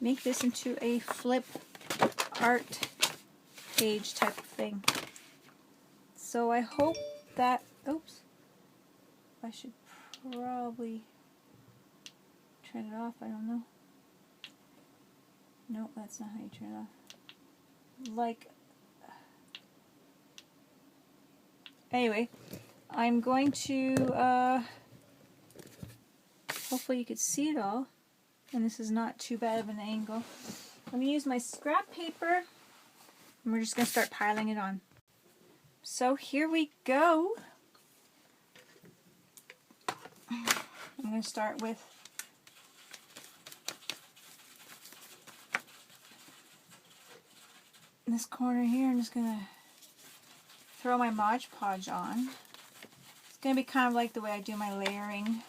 make this into a flip art page type of thing. So I hope that, oops, I should probably turn it off, I don't know. No, that's not how you turn it off. Like, anyway, I'm going to, hopefully you could see it all, and this is not too bad of an angle. I'm going to use my scrap paper, and we're just going to start piling it on. So here we go. I'm going to start with this corner here. I'm just going to throw my Mod Podge on. It's going to be kind of like the way I do my layering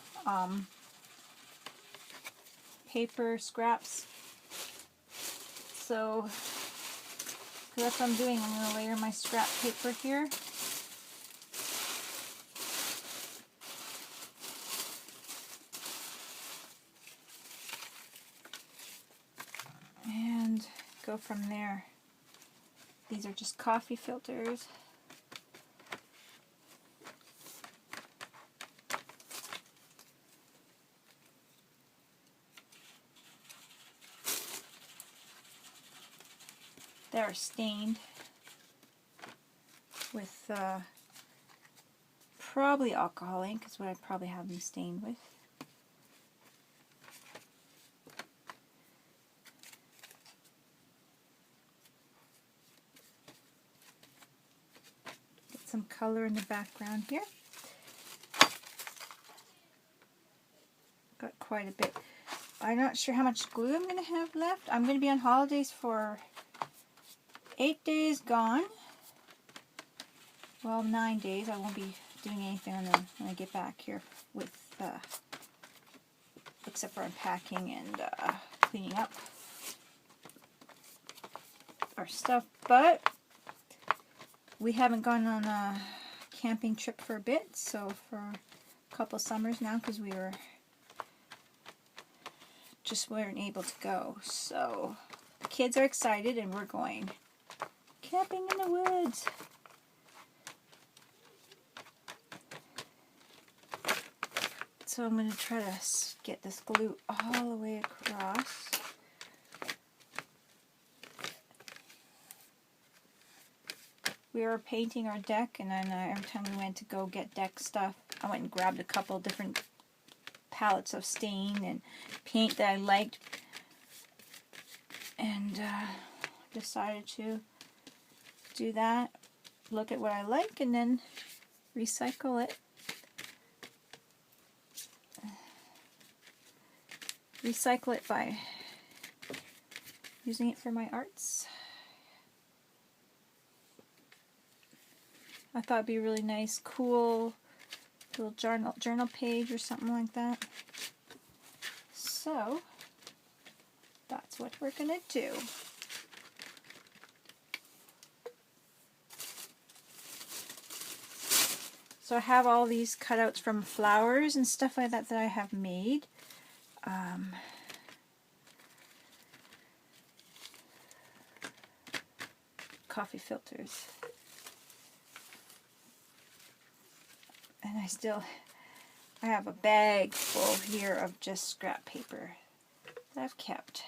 paper scraps. So that's what I'm doing. I'm going to layer my scrap paper here. And go from there. These are just coffee filters. They're stained with probably alcohol ink, is what I'd probably have them stained with. Get some color in the background here. Got quite a bit. I'm not sure how much glue I'm going to have left. I'm going to be on holidays for 8 days gone. Well, 9 days. I won't be doing anything when I get back here with, except for unpacking and cleaning up our stuff. But we haven't gone on a camping trip for a bit, so for a couple summers now, because we were just weren't able to go. So the kids are excited, and we're going camping in the woods. So I'm going to try to get this glue all the way across. We were painting our deck, and then every time we went to go get deck stuff, I went and grabbed a couple different palettes of stain and paint that I liked, and decided to do that, look at what I like, and then recycle it. Recycle it by using it for my arts. I thought it'd be a really nice, cool little journal page or something like that. So that's what we're gonna do. So I have all these cutouts from flowers and stuff like that that I have made. Coffee filters. And I have a bag full here of just scrap paper that I've kept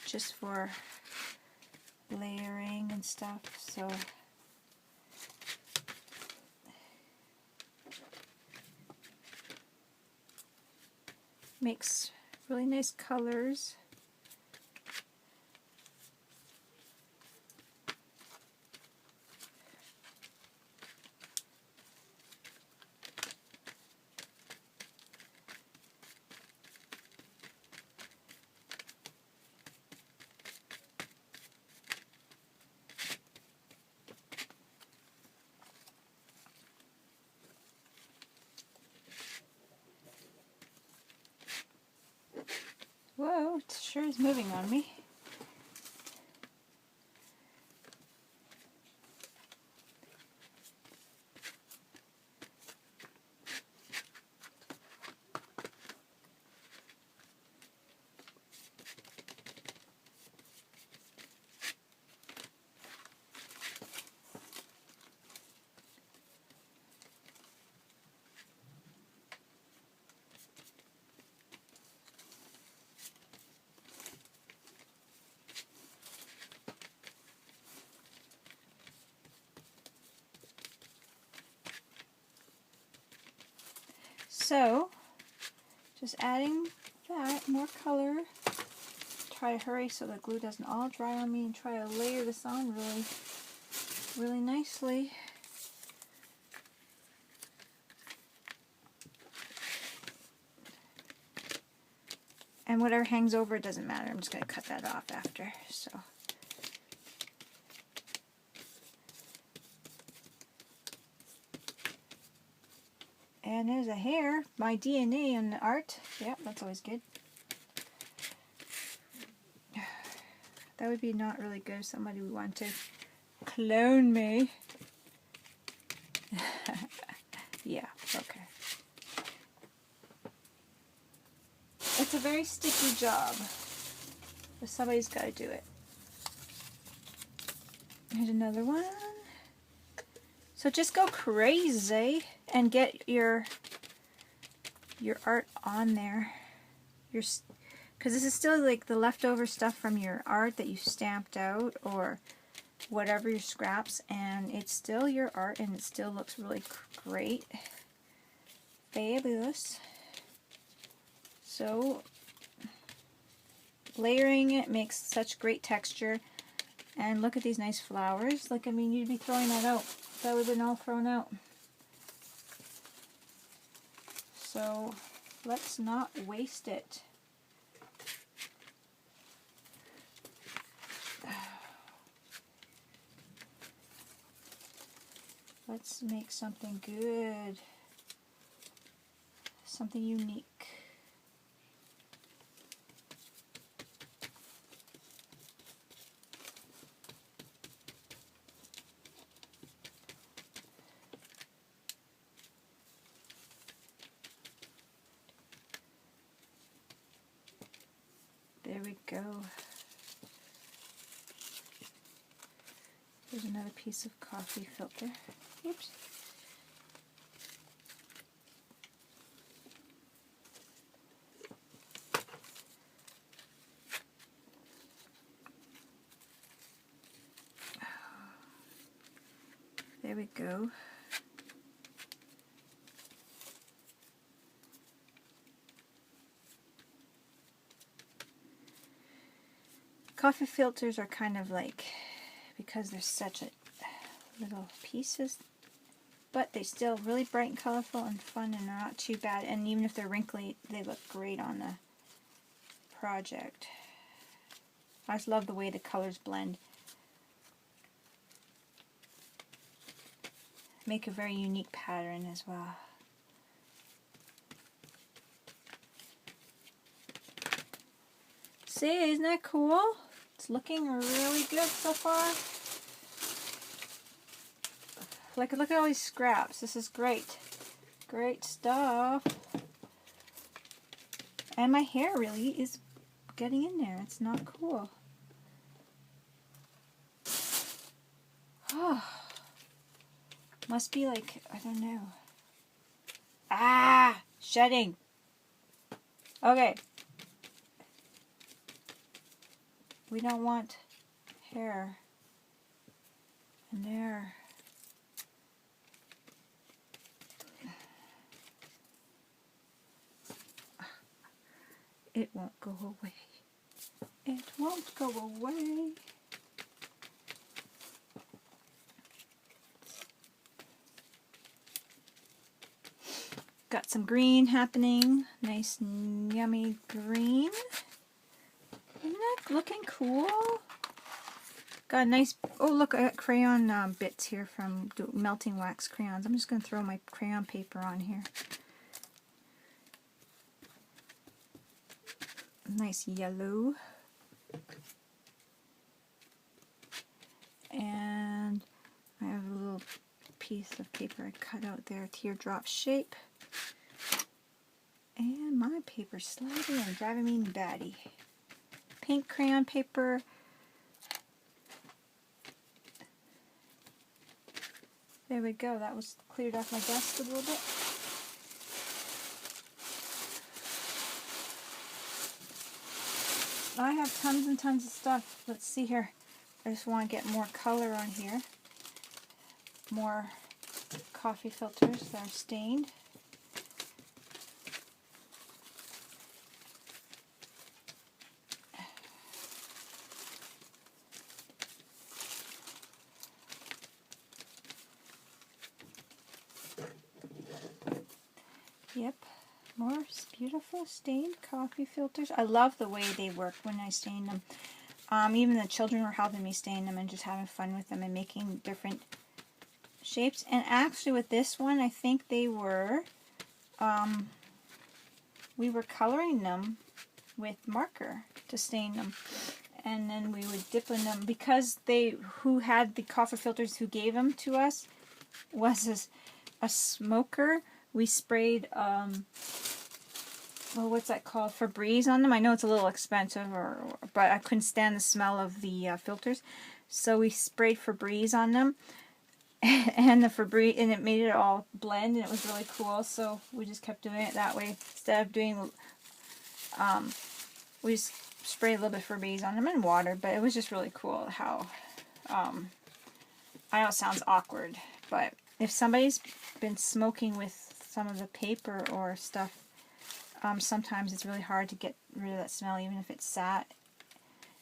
just for layering and stuff. So makes really nice colors. Whoa, it sure is moving on me. So, just adding that, more color. Try to hurry so the glue doesn't all dry on me, and try to layer this on really nicely. And whatever hangs over, it doesn't matter. I'm just going to cut that off after. So. And there's a hair, my DNA in the art. Yeah, that's always good. That would be not really good if somebody would want to clone me. Yeah, okay. It's a very sticky job, but somebody's got to do it. Here's another one. So just go crazy and get your art on there. Because this is still like the leftover stuff from your art that you stamped out or whatever, your scraps, and it's still your art and it still looks really great. Fabulous. So layering it makes such great texture. And look at these nice flowers. Like, I mean, you'd be throwing that out. That would have been all thrown out. So let's not waste it. Let's make something good. Something unique. There we go. Here's another piece of coffee filter. Oops. There we go. Coffee filters are kind of like, because they're such a little pieces, but they still really bright and colorful and fun, and they're not too bad, and even if they're wrinkly, they look great on the project. I just love the way the colors blend. Make a very unique pattern as well. See, isn't that cool? It's looking really good so far. Like, look at all these scraps. This is great. Great stuff. And my hair really is getting in there. It's not cool. Oh. Must be like, I don't know. Ah! Shedding. Okay. We don't want hair in there. It won't go away. It won't go away. Got some green happening. Nice, yummy green. Isn't that looking cool? Got a nice, oh look, I got crayon bits here from melting wax crayons. I'm just going to throw my crayon paper on here. Nice yellow. And I have a little piece of paper I cut out there, teardrop shape. And my paper's sliding and driving me batty. Pink crayon paper. There we go. That was cleared off my desk a little bit. I have tons and tons of stuff. Let's see here. I just want to get more color on here. More coffee filters that are stained. More beautiful stained coffee filters. I love the way they work when I stain them. Even the children were helping me stain them and just having fun with them and making different shapes. And actually with this one, I think they were, we were coloring them with marker to stain them. And then we would dip in them because who had the coffee filters who gave them to us was a smoker. We sprayed, well, what's that called? Febreze on them. I know it's a little expensive, but I couldn't stand the smell of the filters. So we sprayed Febreze on them. And the Febreze, and it made it all blend, and it was really cool. So we just kept doing it that way. Instead of doing, we just sprayed a little bit of Febreze on them and water, but it was just really cool how, I know it sounds awkward, but if somebody's been smoking with some of the paper or stuff, sometimes it's really hard to get rid of that smell, even if it's sat.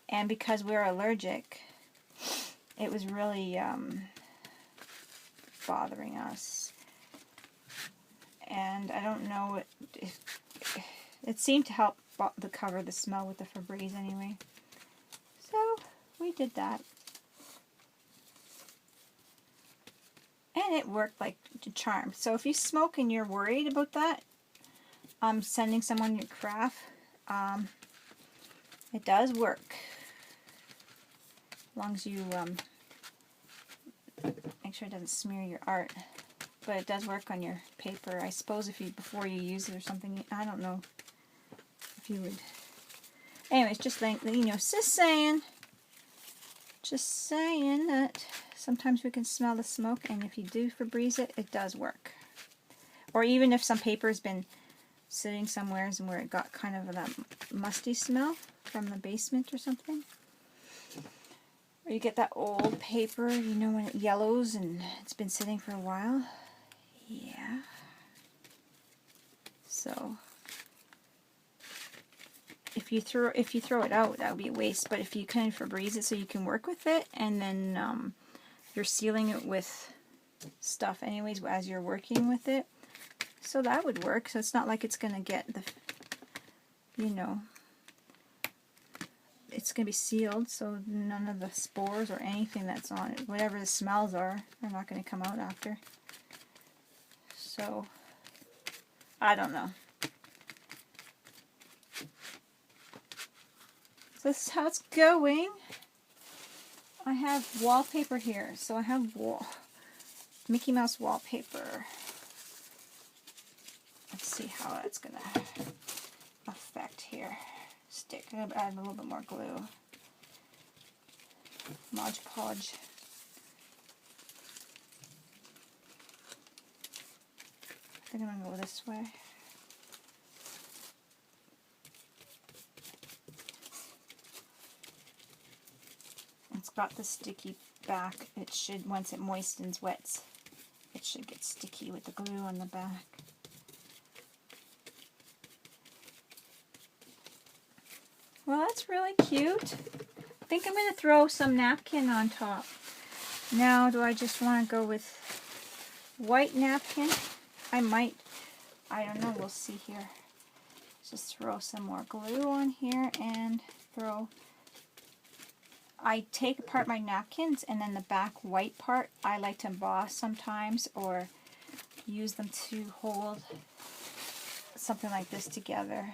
And because we're allergic, it was really bothering us. And I don't know if it seemed to help cover the smell with the Febreze anyway. So we did that. And it worked like a charm. So if you smoke and you're worried about that, sending someone your craft, it does work. As long as you make sure it doesn't smear your art. But it does work on your paper. I suppose if you, before you use it or something, I don't know if you would. Anyways, just like, you know, just saying that sometimes we can smell the smoke, and if you do Febreze it, it does work. Or even if some paper has been sitting somewhere and where it got kind of that musty smell from the basement or something. Or you get that old paper, you know, when it yellows and it's been sitting for a while. Yeah. So if you throw it out, that would be a waste. But if you can Febreze it so you can work with it, and then you're sealing it with stuff anyways as you're working with it, so that would work. So it's not like it's gonna get the, you know, it's gonna be sealed, so none of the spores or anything that's on it, whatever the smells are not gonna come out after. So I don't know. So this is how it's going. I have wallpaper here. So I have Mickey Mouse wallpaper. Let's see how that's going to affect here. Stick. I'm going to add a little bit more glue. Mod Podge. I think I'm going to go this way. It's got the sticky back. It should, once it moistens, wets, it should get sticky with the glue on the back. Well, that's really cute. I think I'm going to throw some napkin on top. Now, do I just want to go with white napkin? I might. I don't know. We'll see here. Just throw some more glue on here and throw. I take apart my napkins, and then the back white part I like to emboss sometimes, or use them to hold something like this together.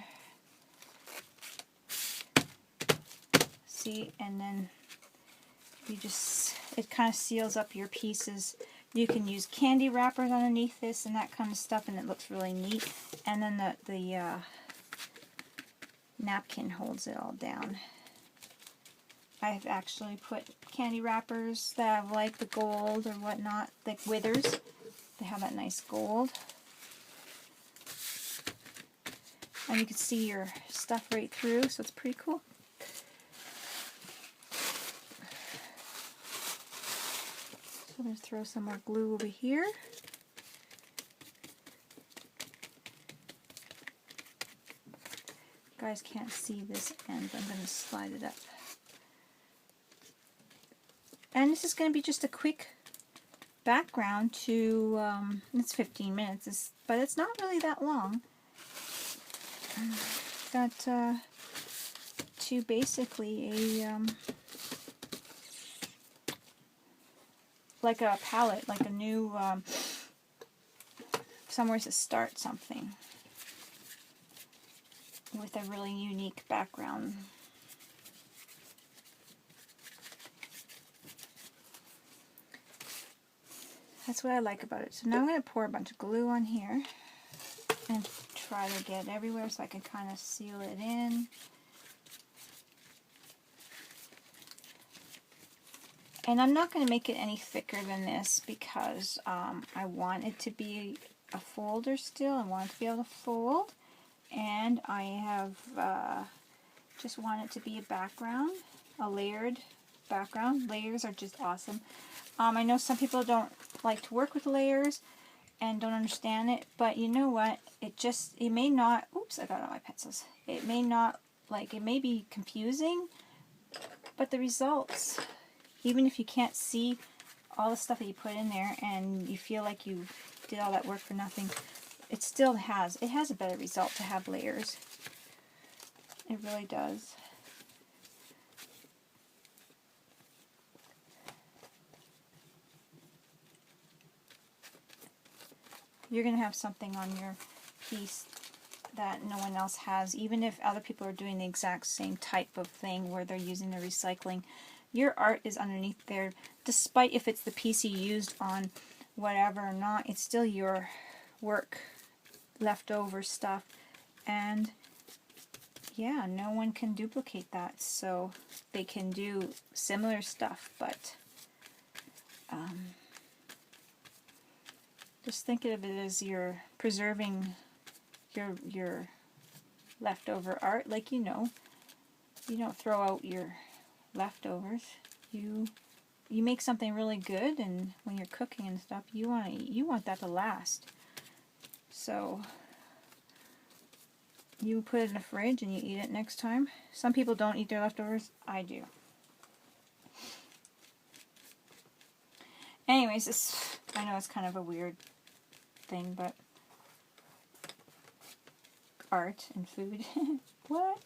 See, and then you just, it kind of seals up your pieces. You can use candy wrappers underneath this and that kind of stuff, and it looks really neat. And then the napkin holds it all down. I've actually put candy wrappers that have like the gold or whatnot, like Withers. They have that nice gold. And you can see your stuff right through, so it's pretty cool. So I'm going to throw some more glue over here. You guys can't see this end, but I'm going to slide it up. And this is going to be just a quick background to, it's 15 minutes, but it's not really that long. got to basically a like a palette, like a new somewhere to start something with a really unique background. That's what I like about it. So now I'm going to pour a bunch of glue on here and try to get it everywhere so I can kind of seal it in. And I'm not going to make it any thicker than this because I want it to be a folder still. I want it to be able to fold. And I have just want it to be a background, a layered background. Layers are just awesome. I know some people don't like to work with layers and don't understand it, but you know what? It may not, oops, I got all my pencils. It may not, it may be confusing, but the results, even if you can't see all the stuff that you put in there and you feel like you did all that work for nothing, it still has a better result to have layers. It really does. You're going to have something on your piece that no one else has, even if other people are doing the exact same type of thing where they're using the recycling. Your art is underneath there, despite if it's the piece you used on whatever or not, it's still your work, leftover stuff, and yeah, no one can duplicate that. So they can do similar stuff, but just think of it as you're preserving your leftover art. Like, you don't throw out your leftovers. You make something really good, and when you're cooking and stuff, you want that to last. So you put it in the fridge and you eat it next time. Some people don't eat their leftovers. I do. Anyways, I know it's kind of a weird thing, but art and food. What?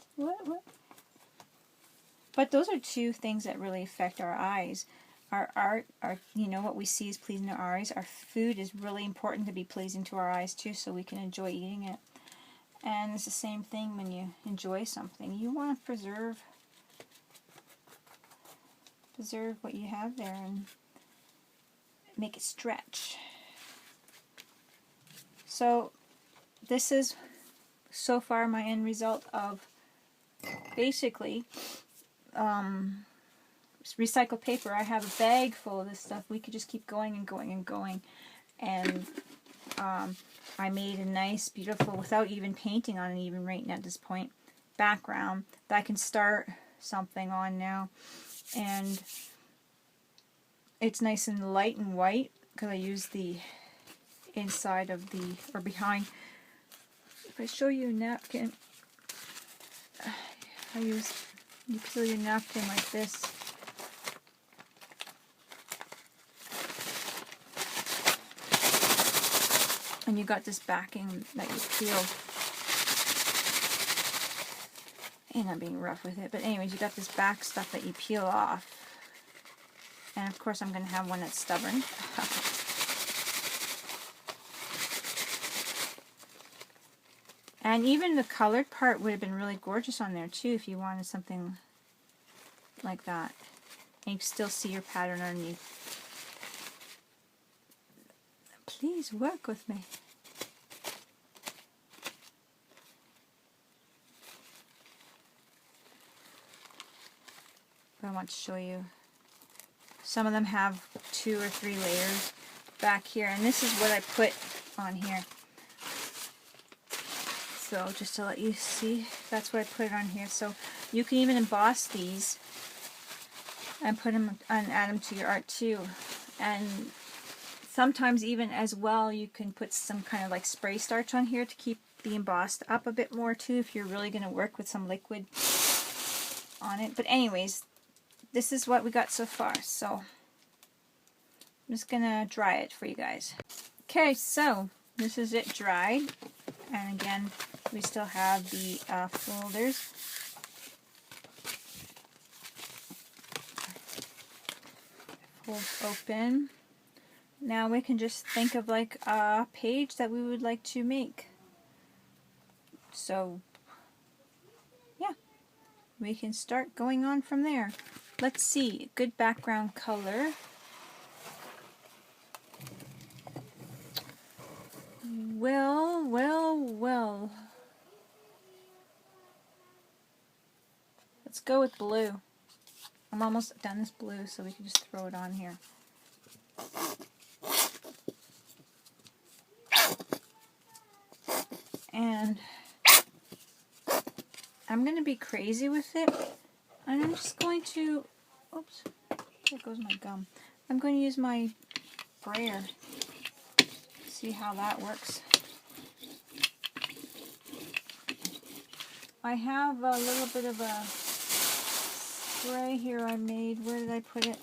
But those are two things that really affect our eyes. Our art, what we see is pleasing to our eyes. Our food is really important to be pleasing to our eyes too, so we can enjoy eating it. And it's the same thing when you enjoy something. You want to preserve what you have there and make it stretch. So this is so far my end result of basically recycled paper. I have a bag full of this stuff. We could just keep going and going and going. And I made a nice, beautiful, without even painting on it even right now at this point, background that I can start something on now. And it's nice and light and white because I use the inside of the, or behind. If I show you a napkin, you peel your napkin like this. And you got this backing that you peel. And I'm being rough with it, but anyways, you got this back stuff that you peel off. And of course I'm going to have one that's stubborn. And even the colored part would have been really gorgeous on there too if you wanted something like that. And you can still see your pattern underneath. Please work with me. But I want to show you. Some of them have 2 or 3 layers back here. And this is what I put on here. So just to let you see, that's what I put on here. So you can even emboss these and put them and add them to your art too. And sometimes even as well, you can put some kind of like spray starch on here to keep the embossed up a bit more too if you're really going to work with some liquid on it. But anyways, this is what we got so far. So I'm just going to dry it for you guys. Okay, so this is it dried. And again, we still have the folders. Fold open. Now we can just think of like a page that we would like to make. So yeah, we can start going on from there. Let's see, good background color. Well. Let's go with blue. I'm almost done this blue, so we can just throw it on here. And I'm going to be crazy with it. And I'm just going to, oops, there goes my gum. I'm going to use my brayer. See how that works. I have a little bit of a spray here I made. Where did I put it?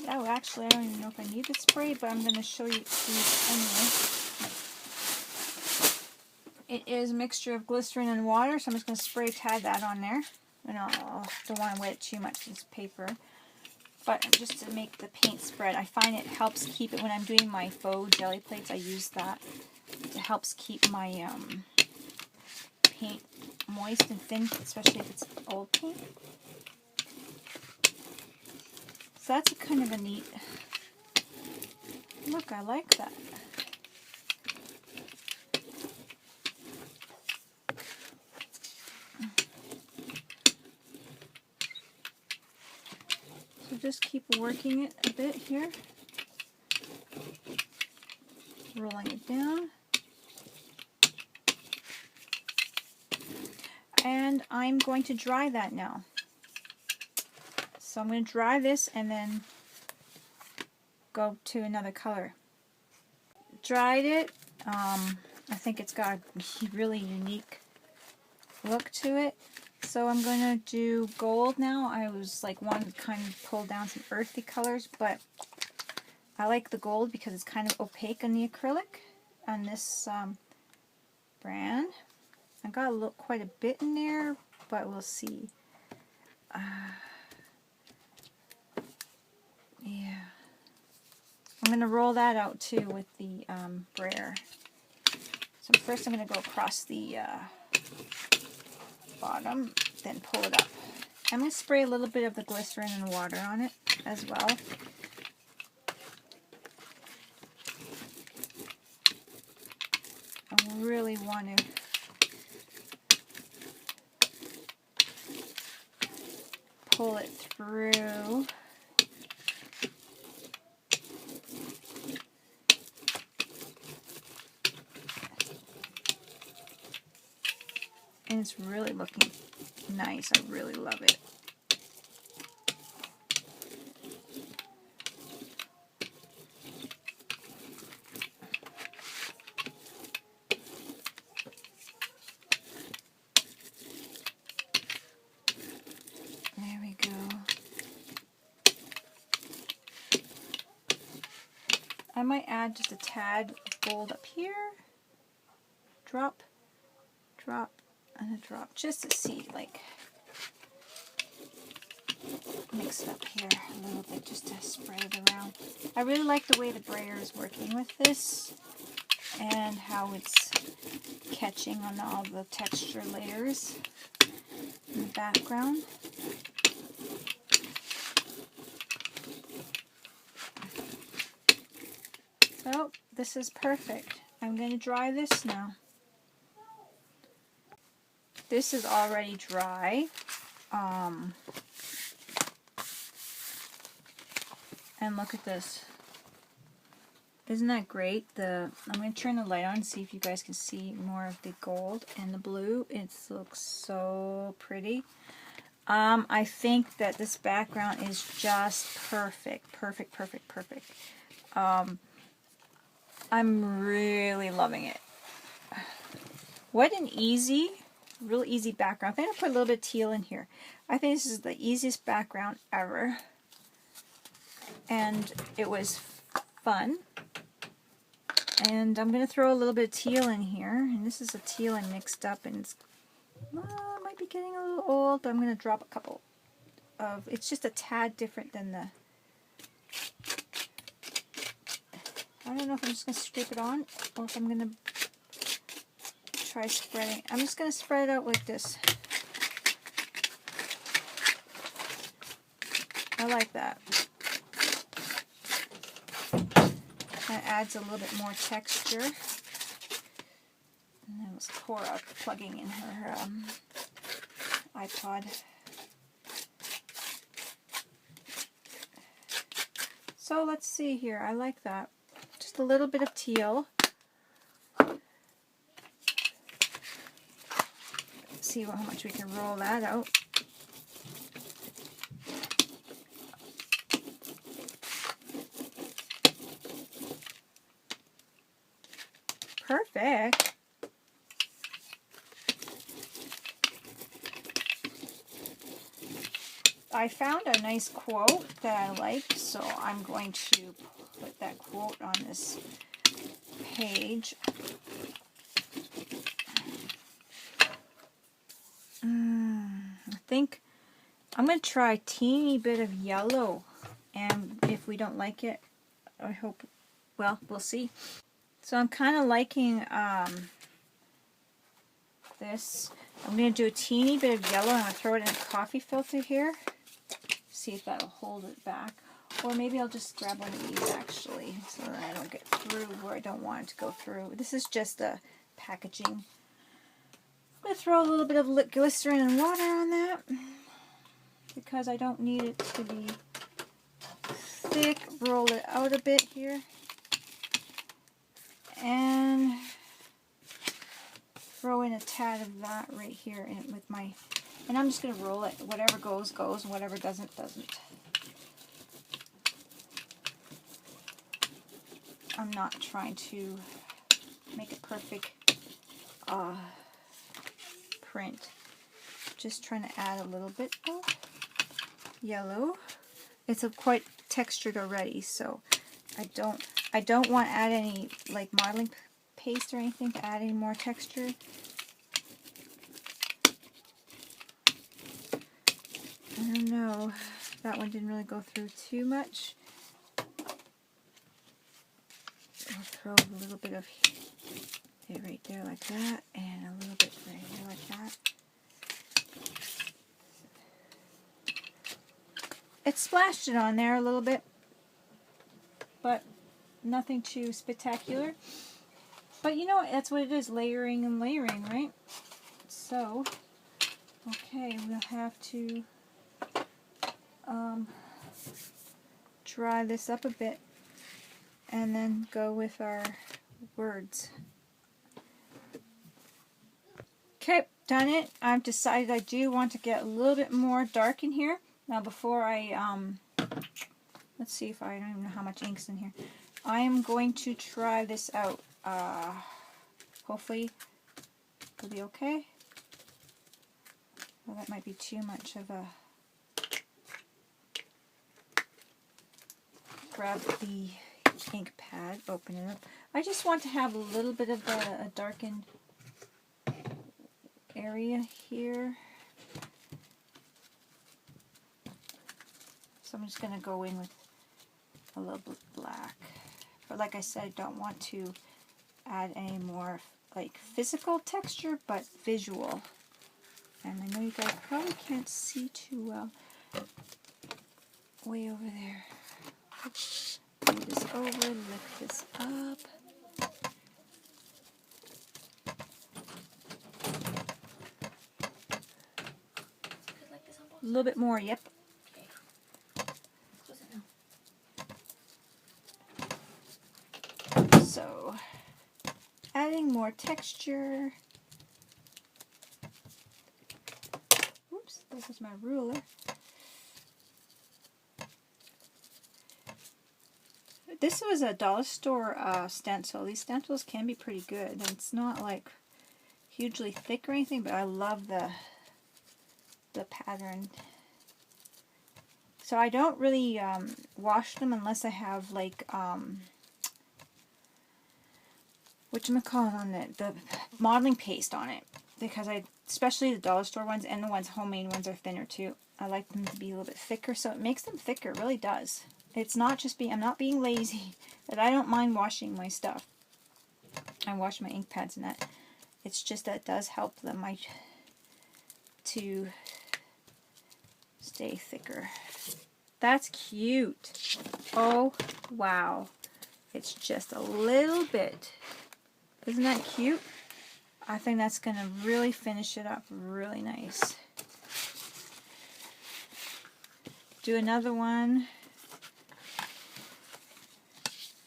Oh, actually, I don't even know if I need the spray, but I'm going to show you anyway. It is a mixture of glycerin and water, so I'm just going to spray tad that on there. And I don't want to wet it too much, this paper. But just to make the paint spread, I find it helps keep it when I'm doing my faux jelly plates. I use that. It helps keep my paint moist and thin, especially if it's old paint. So that's kind of a neat look. I like that. So just keep working it a bit here. Rolling it down. And I'm going to dry that now. So I'm going to dry this and then go to another color. Dried it. I think it's got a really unique look to it. So I'm going to do gold now. I was like wanting to kind of pull down some earthy colors, but I like the gold because it's kind of opaque on the acrylic on this brand. I got quite a bit in there, but we'll see. Yeah. I'm going to roll that out too with the brayer. So first I'm going to go across the bottom, then pull it up. I'm going to spray a little bit of the glycerin and water on it as well. I really want to pull it through. And it's really looking nice. I really love it. There we go. I might add just a tad of gold up here. Drop, drop, and a drop, just to see, like, mix it up here a little bit, just to spread it around. I really like the way the brayer is working with this, and how it's catching on all the texture layers in the background. So, this is perfect. I'm going to dry this now. This is already dry. And look at this. Isn't that great? I'm going to turn the light on and see if you guys can see more of the gold and the blue. It looks so pretty. I think that this background is just perfect. Perfect, perfect, perfect. I'm really loving it. What an easy, real easy background. I'm going to put a little bit of teal in here. I think this is the easiest background ever. and it was fun. And I'm going to throw a little bit of teal in here, and this is a teal I mixed up, and it's might be getting a little old, but I'm going to drop a couple of, it's just a tad different than the, I don't know if I'm just going to scrape it on, or if I'm going to try spreading. I'm just going to spread it out like this. I like that. That adds a little bit more texture. And that was Cora plugging in her iPod. So let's see here. I like that. Just a little bit of teal. Let's see how much we can roll that out. Perfect. I found a nice quote that I liked, so I'm going to put that quote on this page. I think I'm going to try a teeny bit of yellow, and if we don't like it, I hope, well, we'll see. So I'm kind of liking this. I'm going to do a teeny bit of yellow, and I'm going to throw it in a coffee filter here. See if that'll hold it back. Or maybe I'll just grab one of these actually, so that I don't get through where I don't want it to go through. This is just the packaging. I'm going to throw a little bit of glycerin and water on that, because I don't need it to be thick. Roll it out a bit here. And throw in a tad of that right here in with my, and I'm just going to roll it. Whatever goes, goes, and whatever doesn't, doesn't. I'm not trying to make a perfect print. Just trying to add a little bit of yellow. It's quite textured already, so I don't want to add any like modeling paste or anything to add any more texture. I don't know. That one didn't really go through too much. I'll throw a little bit of it right there like that, and a little bit right here like that. It splashed it on there a little bit, but nothing too spectacular. But you know, that's what it is, layering and layering, right? So, okay, we'll have to dry this up a bit and then go with our words. Okay, done it. I've decided I do want to get a little bit more dark in here. Now before I, let's see if I don't even know how much ink's in here. I am going to try this out. Hopefully it'll be okay. Well, that might be too much of a... Grab the ink pad, open it up. I just want to have a little bit of a darkened area here. So I'm just going to go in with a little bit black. But like I said, I don't want to add any more like physical texture, but visual. And I know you guys probably can't see too well. Way over there. Move this over, lift this up. A little bit more, yep. So, adding more texture. Oops, this is my ruler. This was a dollar store stencil. These stencils can be pretty good. And it's not like hugely thick or anything, but I love the pattern. So I don't really wash them unless I have like whatchamacallit on it, the modeling paste on it, because especially the dollar store ones and the homemade ones are thinner too. I like them to be a little bit thicker, so it makes them thicker. It really does. It's not just I'm not being lazy, but I don't mind washing my stuff. I wash my ink pads and that. It's just that it does help them to stay thicker. That's cute. Oh, wow. It's just a little bit. Isn't that cute? I think that's going to really finish it up really nice. Do another one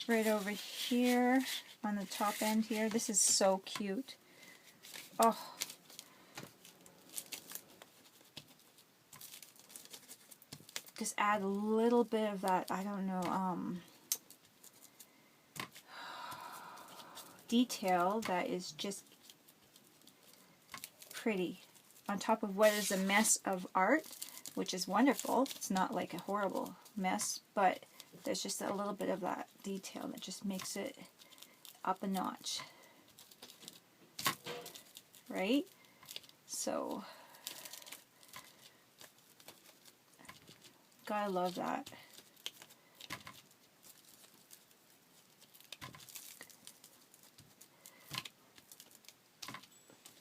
right over here on the top end here. This is so cute. Oh. Just add a little bit of that, I don't know, detail that is just pretty on top of what is a mess of art, which is wonderful. It's not like a horrible mess, but there's just a little bit of that detail that just makes it up a notch, right? So gotta love that.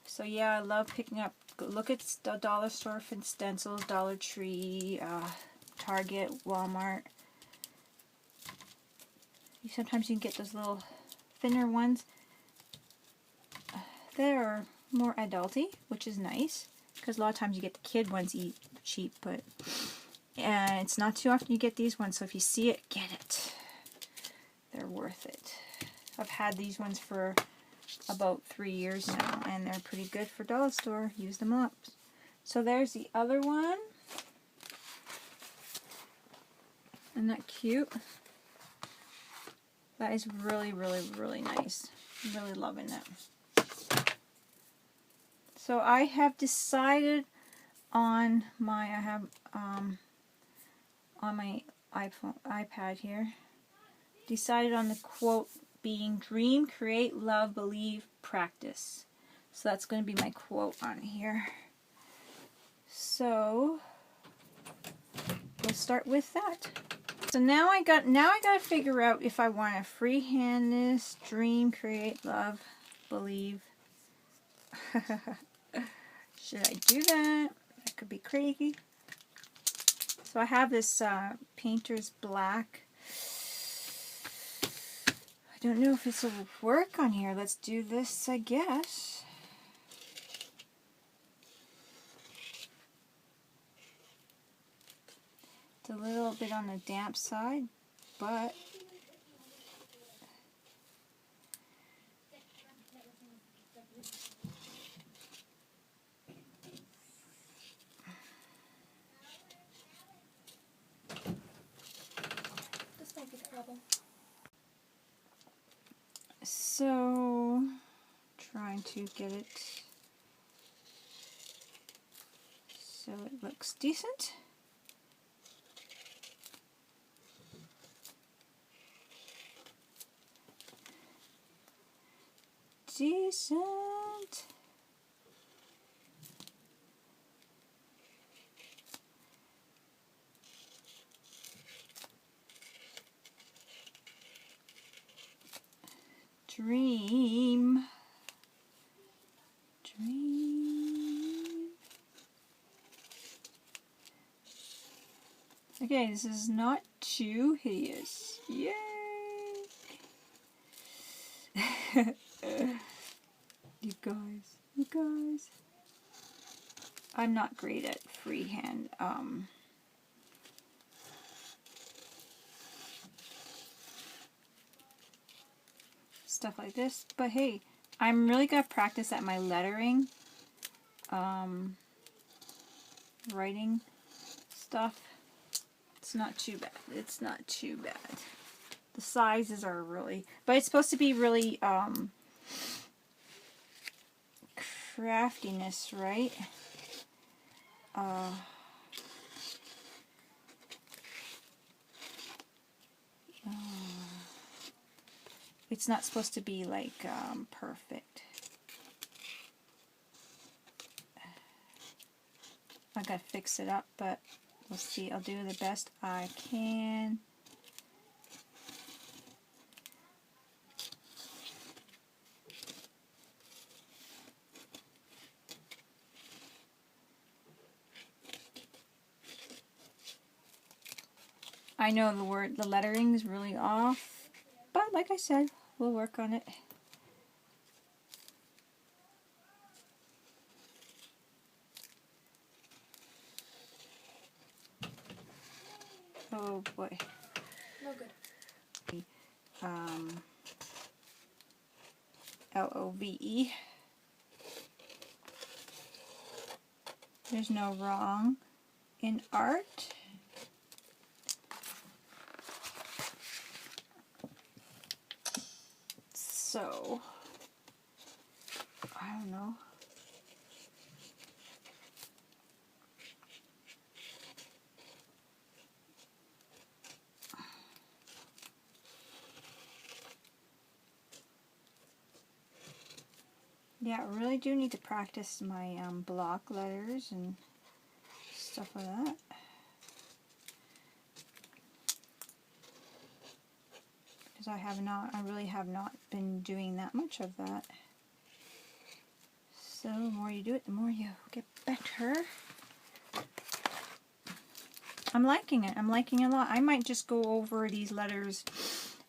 So yeah, I love picking up, look at the dollar store for stencils, Dollar Tree, Target, Walmart. Sometimes you can get those little thinner ones. They're more adulty, which is nice, because a lot of times you get the kid ones cheap, but and it's not too often you get these ones, so if you see it, get it. They're worth it. I've had these ones for about 3 years now, and they're pretty good for dollar store. Use them up. So there's the other one. Isn't that cute? That is really, really, really nice. I'm really loving it. So I have decided on my, on my iPad here, decided on the quote being dream, create, love, believe, practice. So that's going to be my quote on here. So we'll start with that. So now I got to figure out if I want to freehand this, dream, create, love, believe. Should I do that? That could be crazy. So I have this painter's black. I don't know if this will work on here. Let's do this, I guess. It's a little bit on the damp side, but this might be the problem. So trying to get it so it looks decent. Decent. Dream. Dream. Okay, this is not too hideous. Yay! You guys. I'm not great at freehand stuff like this, but hey, I'm really gonna practice at my lettering, writing stuff. It's not too bad. It's not too bad. The sizes are really, but it's supposed to be really craftiness, right? It's not supposed to be like perfect. I gotta fix it up, but we'll see. I'll do the best I can. I know the lettering is really off, but like I said, we'll work on it. Oh boy. No good. Love. There's no wrong in art. So, I don't know. Yeah, I really do need to practice my block letters and stuff like that. Because I really have not been doing that much of that. So the more you do it, the more you get better. I'm liking it. I'm liking it a lot. I might just go over these letters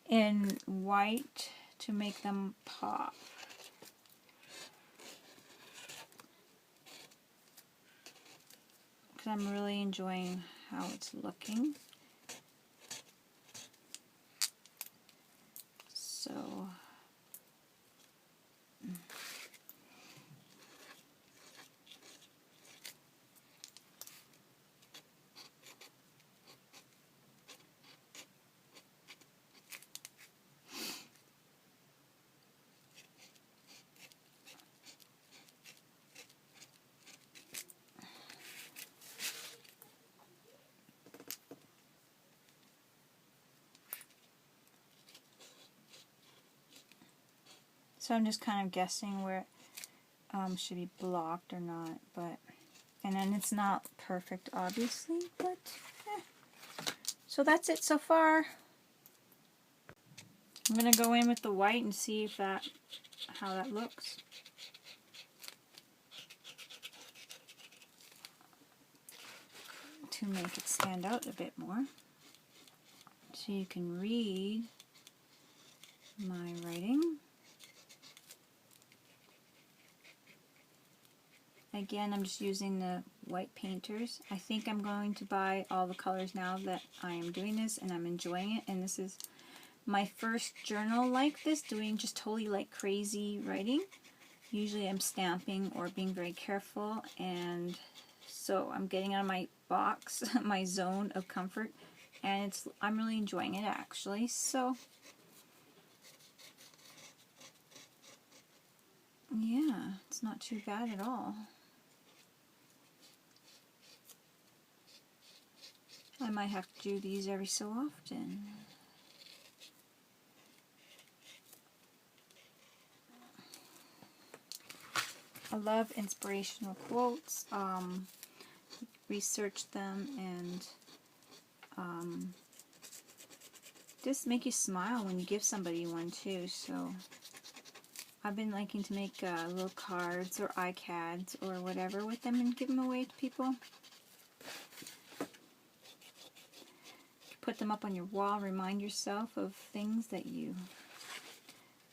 in white to make them pop. Because I'm really enjoying how it's looking. So, I'm just kind of guessing where it should be blocked or not, but, and then it's not perfect obviously, but So that's it so far. I'm going to go in with the white and see if how that looks. To make it stand out a bit more. So you can read my writing. Again, I'm just using the white painters. I think I'm going to buy all the colors now that I am doing this, and I'm enjoying it. And this is my first journal like this, doing just totally like crazy writing. Usually I'm stamping or being very careful, and so I'm getting out of my box, my zone of comfort, and I'm really enjoying it actually. So yeah, it's not too bad at all. I might have to do these every so often. I love inspirational quotes, research them, and just make you smile when you give somebody one too. So I've been liking to make little cards or iCads or whatever with them and give them away to people. Put them up on your wall, remind yourself of things that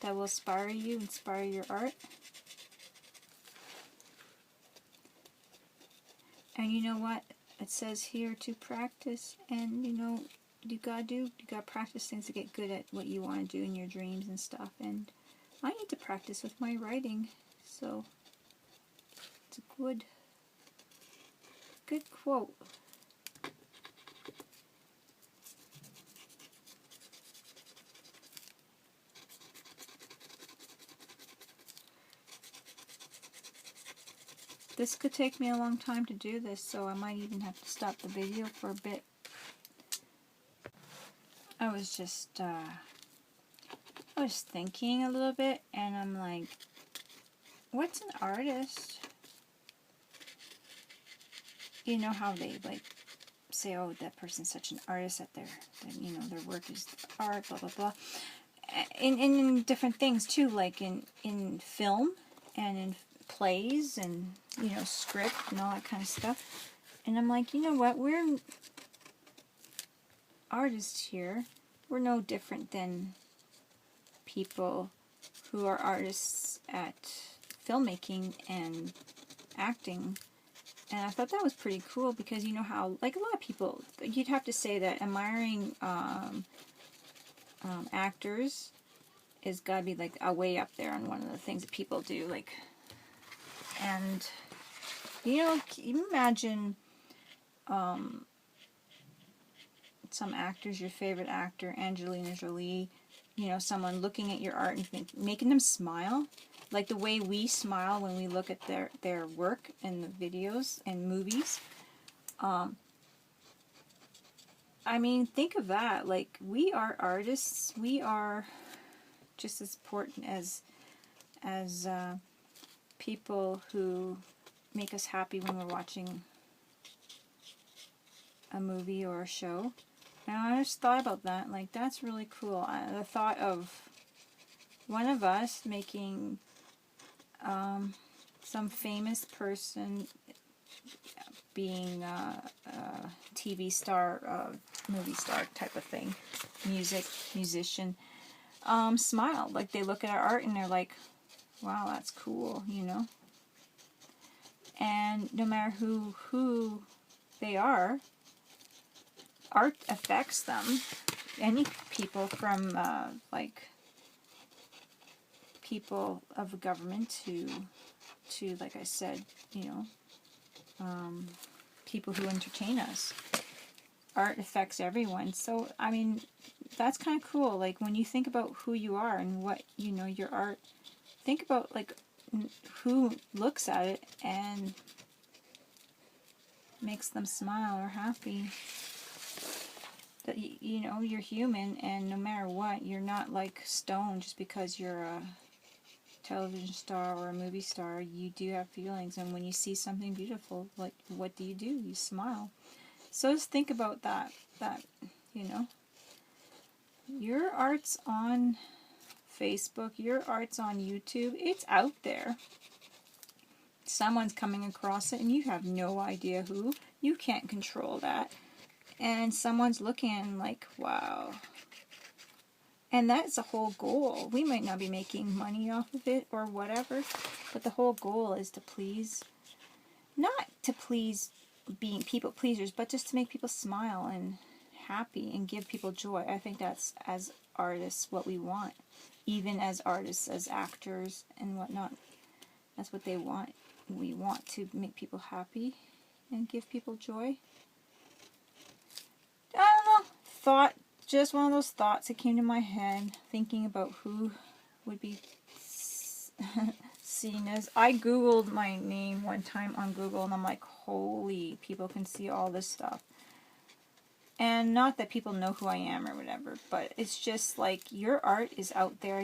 will inspire you, inspire your art. And you know what? It says here to practice, and you gotta practice things to get good at what you want to do in your dreams and stuff. And I need to practice with my writing, so it's a good quote. This could take me a long time to do this, so I might even have to stop the video for a bit. I was just, I was thinking a little bit, and I'm like, what's an artist? You know how they, like, say, oh, that person's such an artist, that you know, their work is art, blah, blah, blah. In different things, too, like in film, and in plays, and, you know, script, and all that kind of stuff. And I'm like, you know what, we're artists here. We're no different than people who are artists at filmmaking and acting. And I thought that was pretty cool, because you know how, like, a lot of people, you'd have to say that admiring actors is gotta be, like, a way up there on one of the things that people do, like, and, you know, you imagine some actors, your favorite actor, Angelina Jolie, you know, someone looking at your art and making them smile, like the way we smile when we look at their work in the videos and movies. I mean, think of that. Like, we are artists. We are just as important as people who make us happy when we're watching a movie or a show. And I just thought about that. Like, that's really cool. The thought of one of us making some famous person being a TV star, movie star type of thing, musician, smile. Like, they look at our art and they're like, wow, that's cool, you know? And no matter who they are, art affects them. Any people from, like, people of government to, like I said, you know, people who entertain us. Art affects everyone. So, I mean, that's kind of cool. Like, when you think about who you are and what, you know, your art, think about, like, who looks at it and makes them smile or happy. That, you know, you're human, and no matter what, you're not, like, stoned just because you're a television star or a movie star. You do have feelings, and when you see something beautiful, like, what do? You smile. So just think about that, you know, your art's on Facebook, your art's on YouTube, it's out there. Someone's coming across it and you have no idea who. You can't control that. And someone's looking like, wow. And that's the whole goal. We might not be making money off of it or whatever, but the whole goal is to please, not to please being people pleasers, but just to make people smile and happy and give people joy. I think that's, as artists, what we want. Even as artists, as actors and whatnot, that's what they want. We want to make people happy and give people joy. I don't know. Thought, just one of those thoughts that came to my head, thinking about who would be seen as. I googled my name one time on Google, and I'm like, holy, people can see all this stuff. And not that people know who I am or whatever, but it's just like, your art is out there.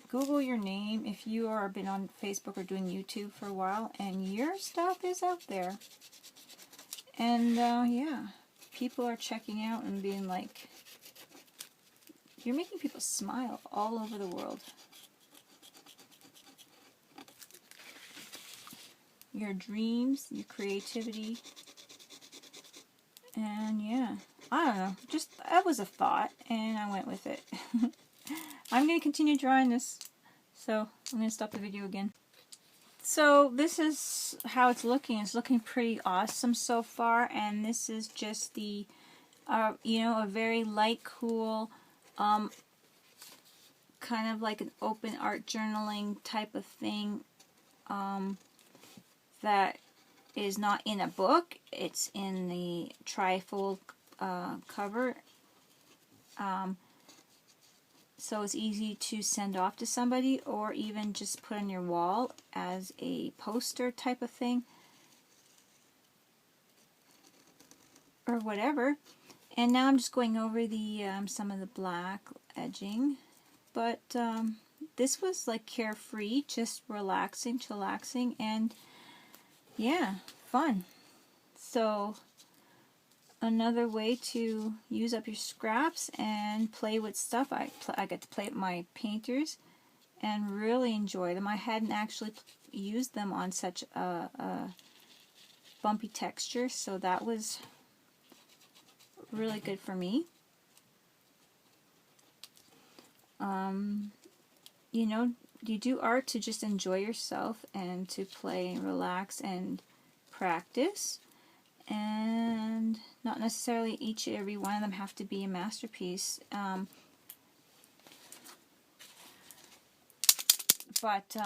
Google your name if you are been on Facebook or doing YouTube for a while, and your stuff is out there. And yeah, people are checking out and being like, you're making people smile all over the world. Your dreams, your creativity, and yeah, I don't know, just, that was a thought, and I went with it. I'm going to continue drawing this, so I'm going to stop the video again. So this is how it's looking. It's looking pretty awesome so far, and this is just the, you know, a very light, cool, kind of like an open art journaling type of thing, that is not in a book. It's in the trifold cover. So it's easy to send off to somebody, or even just put on your wall as a poster type of thing, or whatever. And now I'm just going over the some of the black edging, but this was like carefree, just relaxing, chillaxing, and yeah, fun. So another way to use up your scraps and play with stuff. I get to play with my painters and really enjoy them. I hadn't actually used them on such a bumpy texture, so that was really good for me. You know, you do art to just enjoy yourself and to play and relax and practice, and not necessarily each and every one of them have to be a masterpiece. But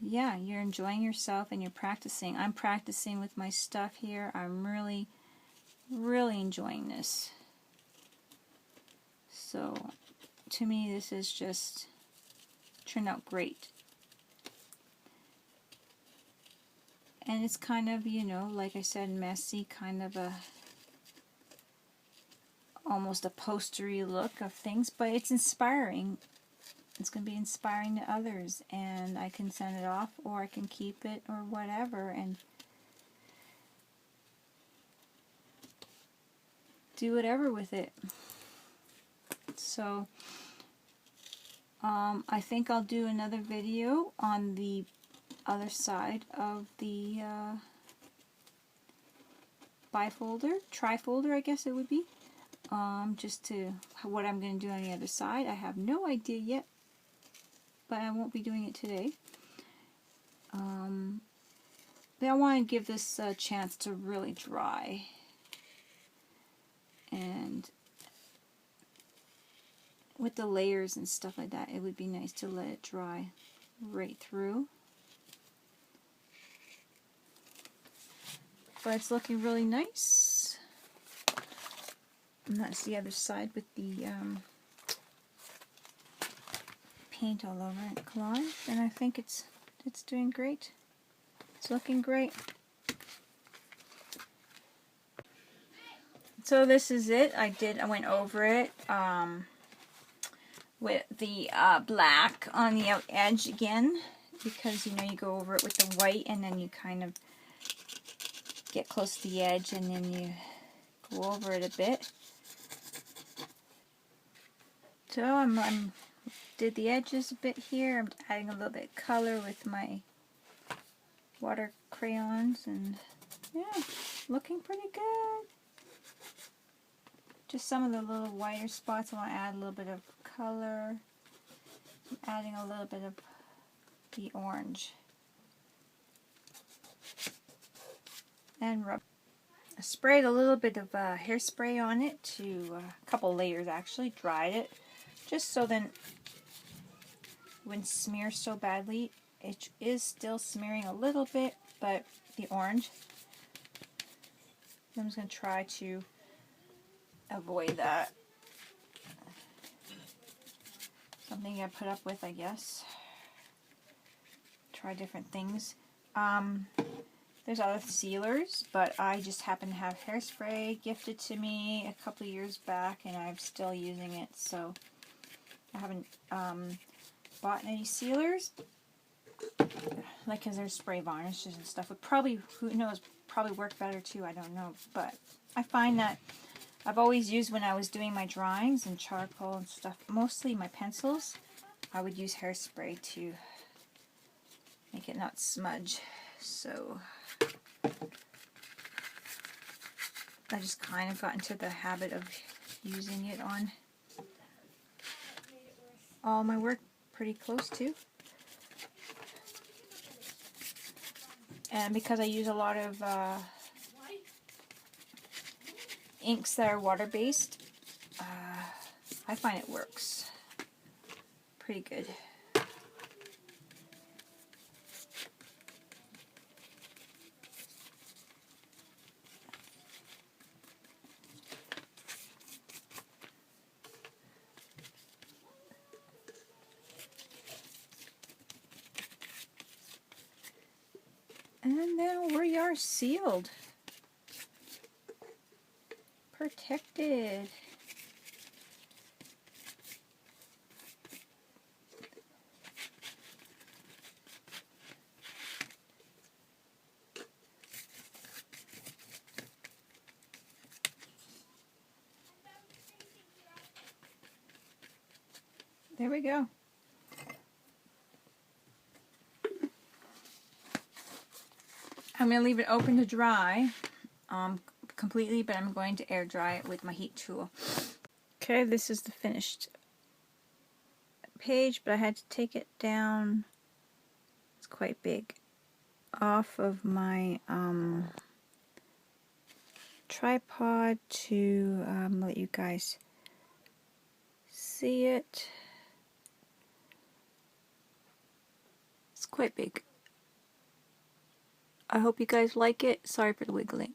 yeah, you're enjoying yourself and you're practicing. I'm practicing with my stuff here. I'm really, really enjoying this. So to me, this is just turned out great. And it's kind of, you know, like I said, messy, kind of a almost a postery look of things, but it's inspiring. It's going to be inspiring to others, and I can send it off or I can keep it or whatever and do whatever with it. So I think I'll do another video on the other side of the bifolder, trifolder I guess it would be, just to what I'm going to do on the other side. I have no idea yet, but I won't be doing it today. But I want to give this a chance to really dry, and with the layers and stuff like that, it would be nice to let it dry right through. But it's looking really nice. And that's the other side with the paint all over it, collage, and I think it's doing great. It's looking great. So this is it. I went over it with the black on the out edge again, because you know you go over it with the white and then you kind of get close to the edge and then you go over it a bit. So I'm did the edges a bit here. I'm adding a little bit of color with my water crayons, and yeah, looking pretty good. Just some of the little whiter spots I want to add a little bit of color. I'm adding a little bit of the orange. And rub. I sprayed a little bit of hairspray on it, to a couple layers actually, dried it, just so then it wouldn't smear so badly. It is still smearing a little bit, but the orange, I'm just going to try to avoid that. Something I put up with, I guess. Try different things. There's other sealers, but I just happen to have hairspray gifted to me a couple of years back, and I'm still using it, so I haven't bought any sealers. Like, because there's spray varnishes and stuff would probably, who knows, probably work better too, I don't know. But I find that I've always used, when I was doing my drawings and charcoal and stuff, mostly my pencils, I would use hairspray to make it not smudge. So I just kind of got into the habit of using it on all my work, pretty close to. And because I use a lot of inks that are water-based, I find it works pretty good. And now we are sealed. protected. There we go. I'm going to leave it open to dry completely, but I'm going to air dry it with my heat tool. Okay, this is the finished page, but I had to take it down. It's quite big. Off of my tripod to let you guys see it. It's quite big. I hope you guys like it. Sorry for the wiggling.